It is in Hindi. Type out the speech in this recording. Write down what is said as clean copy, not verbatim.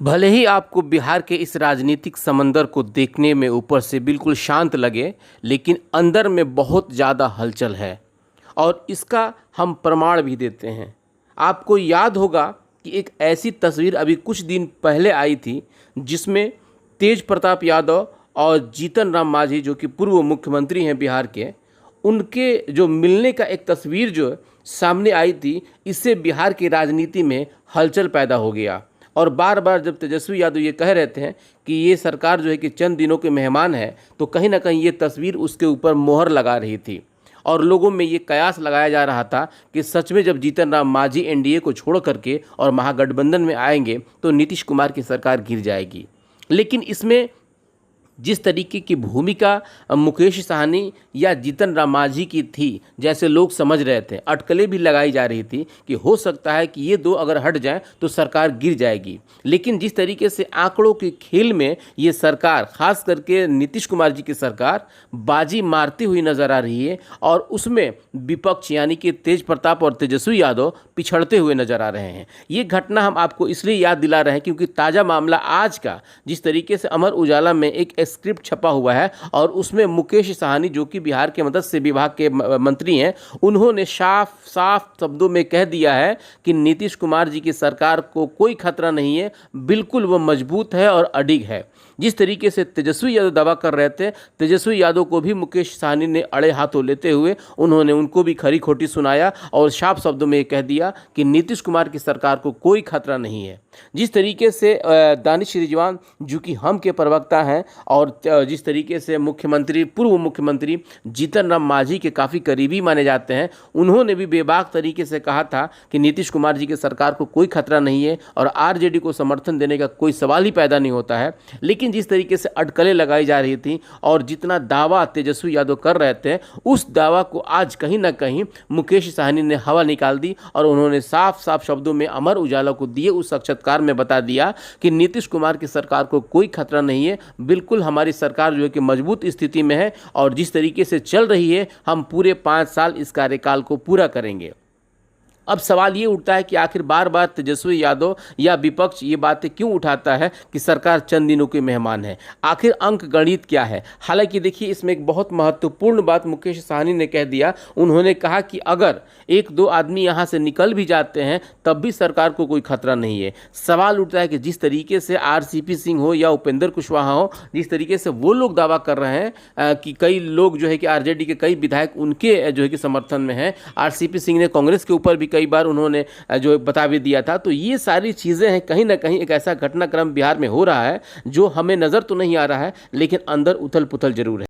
भले ही आपको बिहार के इस राजनीतिक समंदर को देखने में ऊपर से बिल्कुल शांत लगे, लेकिन अंदर में बहुत ज़्यादा हलचल है और इसका हम प्रमाण भी देते हैं। आपको याद होगा कि एक ऐसी तस्वीर अभी कुछ दिन पहले आई थी जिसमें तेज प्रताप यादव और जीतन राम मांझी, जो कि पूर्व मुख्यमंत्री हैं बिहार के, उनके जो मिलने का एक तस्वीर जो सामने आई थी। इससे बिहार की राजनीति में हलचल पैदा हो गया और बार बार जब तेजस्वी यादव ये कह रहे थे कि ये सरकार जो है कि चंद दिनों के मेहमान है, तो कहीं ना कहीं ये तस्वीर उसके ऊपर मोहर लगा रही थी और लोगों में ये कयास लगाया जा रहा था कि सच में जब जीतन राम मांझी एनडीए को छोड़ करके और महागठबंधन में आएंगे तो नीतीश कुमार की सरकार गिर जाएगी। लेकिन इसमें जिस तरीके की भूमिका मुकेश सहनी या जीतन राम मांझी की थी, जैसे लोग समझ रहे थे, अटकलें भी लगाई जा रही थी कि हो सकता है कि ये दो अगर हट जाएं तो सरकार गिर जाएगी। लेकिन जिस तरीके से आंकड़ों के खेल में ये सरकार, खास करके नीतीश कुमार जी की सरकार, बाजी मारती हुई नजर आ रही है और उसमें विपक्ष यानी कि तेज प्रताप और तेजस्वी यादव पिछड़ते हुए नजर आ रहे हैं। ये घटना हम आपको इसलिए याद दिला रहे हैं क्योंकि ताज़ा मामला आज का, जिस तरीके से अमर उजाला में एक स्क्रिप्ट छपा हुआ है और उसमें मुकेश सहनी, जो कि बिहार के मत्स्य विभाग के मंत्री हैं, उन्होंने साफ साफ शब्दों में कह दिया है कि नीतीश कुमार जी की सरकार को कोई खतरा नहीं है, बिल्कुल वो मजबूत है और अडिग है। जिस तरीके से तेजस्वी यादव दावा कर रहे थे, तेजस्वी यादव को भी मुकेश सहनी ने अड़े हाथों लेते हुए उन्होंने उनको भी खरी खोटी सुनाया और साफ शब्दों में कह दिया कि नीतीश कुमार की सरकार को कोई खतरा नहीं है। जिस तरीके से दानिश रिजवान, जो कि हम के प्रवक्ता हैं, और जिस तरीके से मुख्यमंत्री, पूर्व मुख्यमंत्री जीतन राम मांझी के काफ़ी करीबी माने जाते हैं, उन्होंने भी बेबाक तरीके से कहा था कि नीतीश कुमार जी की सरकार को कोई खतरा नहीं है और आरजेडी को समर्थन देने का कोई सवाल ही पैदा नहीं होता है। लेकिन जिस तरीके से अटकलें लगाई जा रही थी और जितना दावा तेजस्वी यादव कर रहे थे, उस दावा को आज कहीं ना कहीं मुकेश सहनी ने हवा निकाल दी और उन्होंने साफ साफ शब्दों में अमर उजाला को दिए उस साक्षात्कार में बता दिया कि नीतीश कुमार की सरकार को कोई खतरा नहीं है, बिल्कुल हमारी सरकार जो है कि मजबूत स्थिति में है और जिस तरीके से चल रही है हम पूरे 5 साल इस कार्यकाल को पूरा करेंगे। अब सवाल ये उठता है कि आखिर बार बार तेजस्वी यादव या विपक्ष ये बातें क्यों उठाता है कि सरकार चंद दिनों के मेहमान है। आखिर अंक गणित क्या है? हालांकि देखिए, इसमें एक बहुत महत्वपूर्ण बात मुकेश सहनी ने कह दिया। उन्होंने कहा कि अगर 1-2 आदमी यहाँ से निकल भी जाते हैं तब भी सरकार को कोई खतरा नहीं है। सवाल उठता है कि जिस तरीके से आरसीपी सिंह हो या उपेंद्र कुशवाहा हो, जिस तरीके से वो लोग दावा कर रहे हैं कि कई लोग जो है कि आरजेडी के कई विधायक उनके जो है कि समर्थन में हैं, आरसीपी सिंह ने कांग्रेस के ऊपर भी कई बार उन्होंने जो बता भी दिया था। तो ये सारी चीज़ें हैं, कहीं ना कहीं एक ऐसा घटनाक्रम बिहार में हो रहा है जो हमें नज़र तो नहीं आ रहा है, लेकिन अंदर उथल पुथल जरूर है।